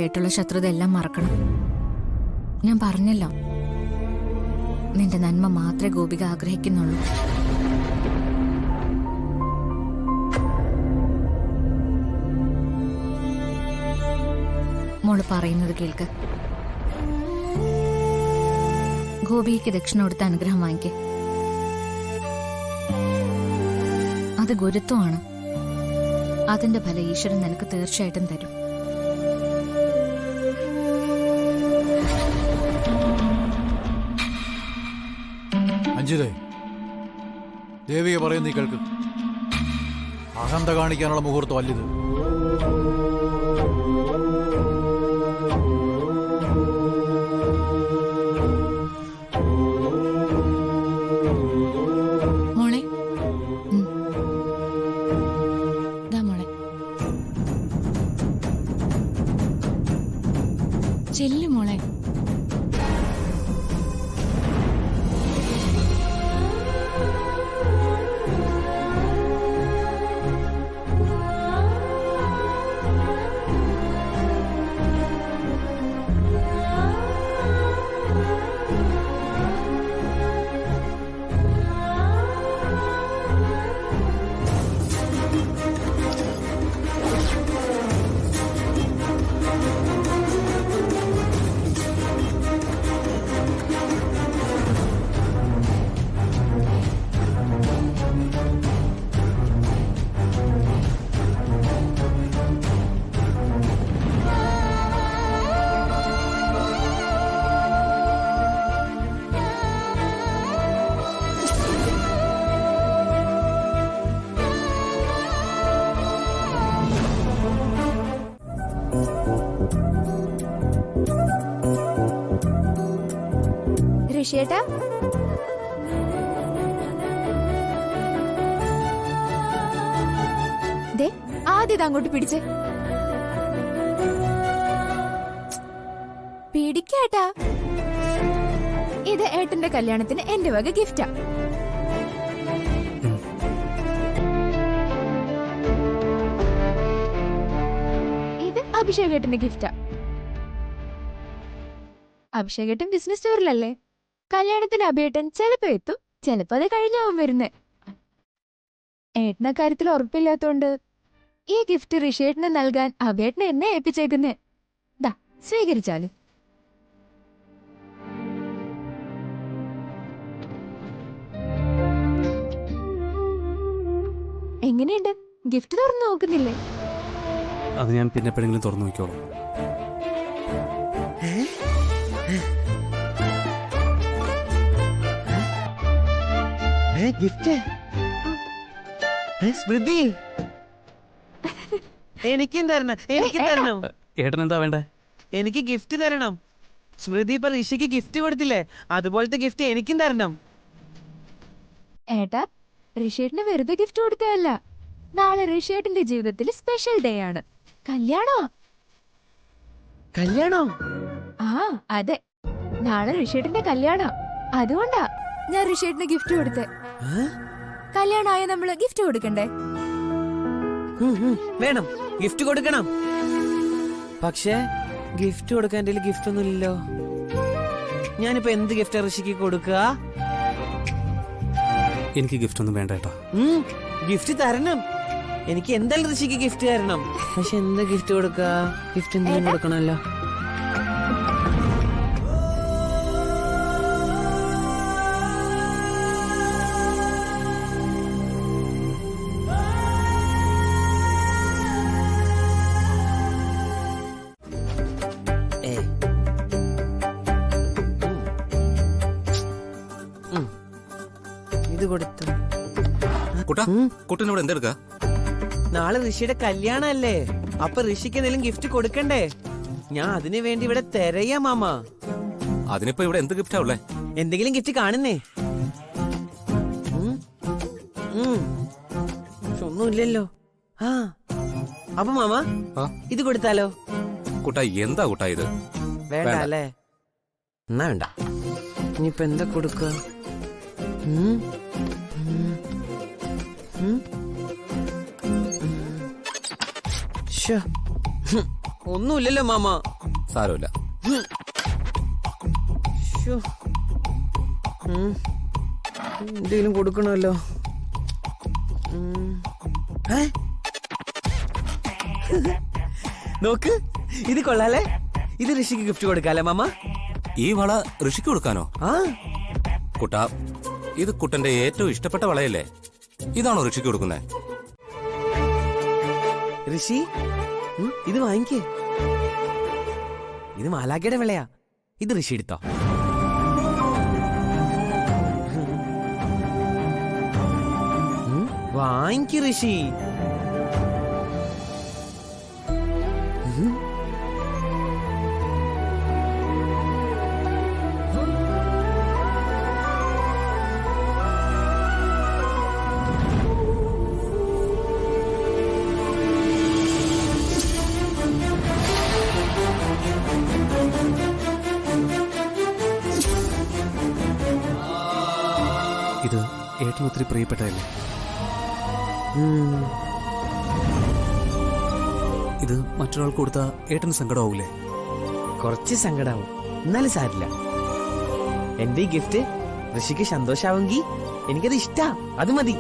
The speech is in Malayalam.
ആയിട്ടുള്ള ശത്രുത എല്ലാം മറക്കണം. ഞാൻ പറഞ്ഞല്ലോ, നിന്റെ നന്മ മാത്രമേ ഗോപിക ആഗ്രഹിക്കുന്നുള്ളൂ. മോള് പറയുന്നത് കേൾക്ക്. ഗോപിക്ക് ദക്ഷിണ കൊടുത്ത അനുഗ്രഹം വാങ്ങിക്കേ. അത് ഗുരുത്വമാണ്. അതിന്റെ ഫലം ഈശ്വരൻ നിനക്ക് തീർച്ചയായിട്ടും തരും. അഞ്ജിതേ, ദേവിയെ പറയുന്ന നീ കേൾക്ക്. അഹന്ത കാണിക്കാനുള്ള മുഹൂർത്തം അല്ലിത്. മോളെ, മോളെ ചെല്ലു മോളെ. ഋഷിയേട്ടാ, ദേ ആദ്യം അങ്ങോട്ട് പിടിച്ചേ. പിടിക്കേട്ടാ. ഇത് ഏട്ടന്റെ കല്യാണത്തിന് എന്റെ വക ഗിഫ്റ്റാ. ഇത് അഭിഷേകേട്ടന്റെ ഗിഫ്റ്റാ. അഭിഷേകേട്ടൻ ബിസിനസ് ടൂറിലല്ലേ. കല്യാണത്തിന് അഭിയേട്ടൻ ചിലപ്പോ എത്തും, ചിലപ്പോ അത് കഴിഞ്ഞാവും വരുന്നേ. ഏട്ടന കാര്യത്തിൽ ഉറപ്പില്ലാത്തോണ്ട് ഈ ഗിഫ്റ്റ് ഋഷിയേട്ടന് നൽകാൻ അഭിയേട്ടനെ എന്നെ ഏൽപ്പിച്ചേക്കുന്നേ. ദാ സ്വീകരിച്ചാലും. എങ്ങനെയുണ്ട്? ഗിഫ്റ്റ് തുറന്നു നോക്കുന്നില്ലേ? അത് ഞാൻ പിന്നെ എപ്പോഴെങ്കിലും തുറന്നു നോക്കിയോളാം. ഗിഫ്റ്റ് സ്മൃതി, എനിക്കും തരണം, എനിക്ക് തരണം. ഏട്ടൻ എന്താ വേണ്ടേ? എനിക്ക് ഗിഫ്റ്റ് തരണം. സ്മൃതി ഇപ്പൊ ഋഷിക്ക് ഗിഫ്റ്റ് കൊടുത്തില്ലേ, അതുപോലത്തെ ഗിഫ്റ്റ് എനിക്കും തരണം. ഏട്ടാ, ഋഷിയേട്ടന് വെറുതെ ഗിഫ്റ്റ് കൊടുത്തതല്ല. നാളെ ഋഷിയേട്ടന്റെ ജീവിതത്തിൽ സ്പെഷ്യൽ ഡേ ആണ്. കല്യാണോ? കല്യാണോ? ആ അതെ, നാളെ ഋഷിയേട്ടന്റെ കല്യാണം. അതുകൊണ്ടാ ഞാൻ ഋഷിയേട്ടന് ഗിഫ്റ്റ് കൊടുത്തേ. കല്യാണമായ നമ്മള് ഗിഫ്റ്റ് കൊടുക്കണ്ടേ? വേണം, ഗിഫ്റ്റ് കൊടുക്കണം. പക്ഷേ ഗിഫ്റ്റ് കൊടുക്കാൻ എന്റെ ഗിഫ്റ്റ് ഒന്നും ഇല്ലല്ലോ. ഞാനിപ്പോ എന്ത് ഗിഫ്റ്റ് ഋഷിക്ക് കൊടുക്കുക? എനിക്ക് ഗിഫ്റ്റ് ഒന്നും വേണ്ട ഏട്ടാ. ഗിഫ്റ്റ് തരണം. എനിക്ക് എന്തായാലും ഋഷിക്ക് ഗിഫ്റ്റ് തരണം. പക്ഷെ എന്താ ഗിഫ്റ്റ് കൊടുക്കുക? ഗിഫ്റ്റ് എന്തെങ്കിലും കൊടുക്കണല്ലോ. ഇത് കൊടുത്തു. കുട്ടനോട് എന്തെടുക്ക? നാളെ ഋഷിയുടെ കല്യാണല്ലേ, അപ്പൊ ഋഷിക്ക് എന്തെങ്കിലും ഗിഫ്റ്റ് കൊടുക്കണ്ടേ? ഞാൻ അതിനു വേണ്ടി ഇവിടെ തിരയാ മാമ. അതിനിപ്പോ ഇവിടെ എന്ത് ഗിഫ്റ്റാ ഉള്ളേ? എന്തെങ്കിലും ഗിഫ്റ്റ് കാണുന്നേ. ഒന്നുമില്ലല്ലോ. ആ അപ്പൊ മാമ ഇത് കൊടുത്താലോ? കുട്ടാ എന്താ കുട്ടാ ഇത്? വേണ്ട അല്ലേ? എന്നാ വേണ്ട. ഇനിയിപ്പൊ എന്താ കൊടുക്കുക? ഒന്നുമില്ലല്ലോ മാമ. സാരമില്ല. ശ്ശോ. എന്തെങ്കിലും കൊടുക്കണമല്ലോ. ഏ? നോക്ക്, ഇത് കൊള്ളാലേ. ഇത് ഋഷിക്ക് ഗിഫ്റ്റ് കൊടുക്കാല്ലേ മാമ? ഈ വള ഋഷിക്ക് കൊടുക്കാനോ? ആ കുട്ടാ, ഇത് കുട്ടന്റെ ഏറ്റവും ഇഷ്ടപ്പെട്ട വളയല്ലേ? ഇതാണോ ഋഷിക്ക് കൊടുക്കുന്നേ? ഋഷി, ഇത് വാങ്ങിക്കേ. ഇത് മാലാഖയുടെ വിളയാ. ഇത് ഋഷി എടുത്തോ. വാങ്ങിക്ക് ഋഷി. ഇത് ഏറ്റവും ഒത്തിരി പ്രിയപ്പെട്ടതല്ലേ? ഇത് മറ്റൊരാൾക്ക് കൊടുത്ത ഏട്ടന് സങ്കടമാവൂലേ? കുറച്ച് സങ്കടാവും, എന്നാലും സാരില്ല. എന്റെ ഈ ഗിഫ്റ്റ് ഋഷിക്ക് സന്തോഷാവെങ്കിൽ എനിക്കത് ഇഷ്ടാ. അത് മതി.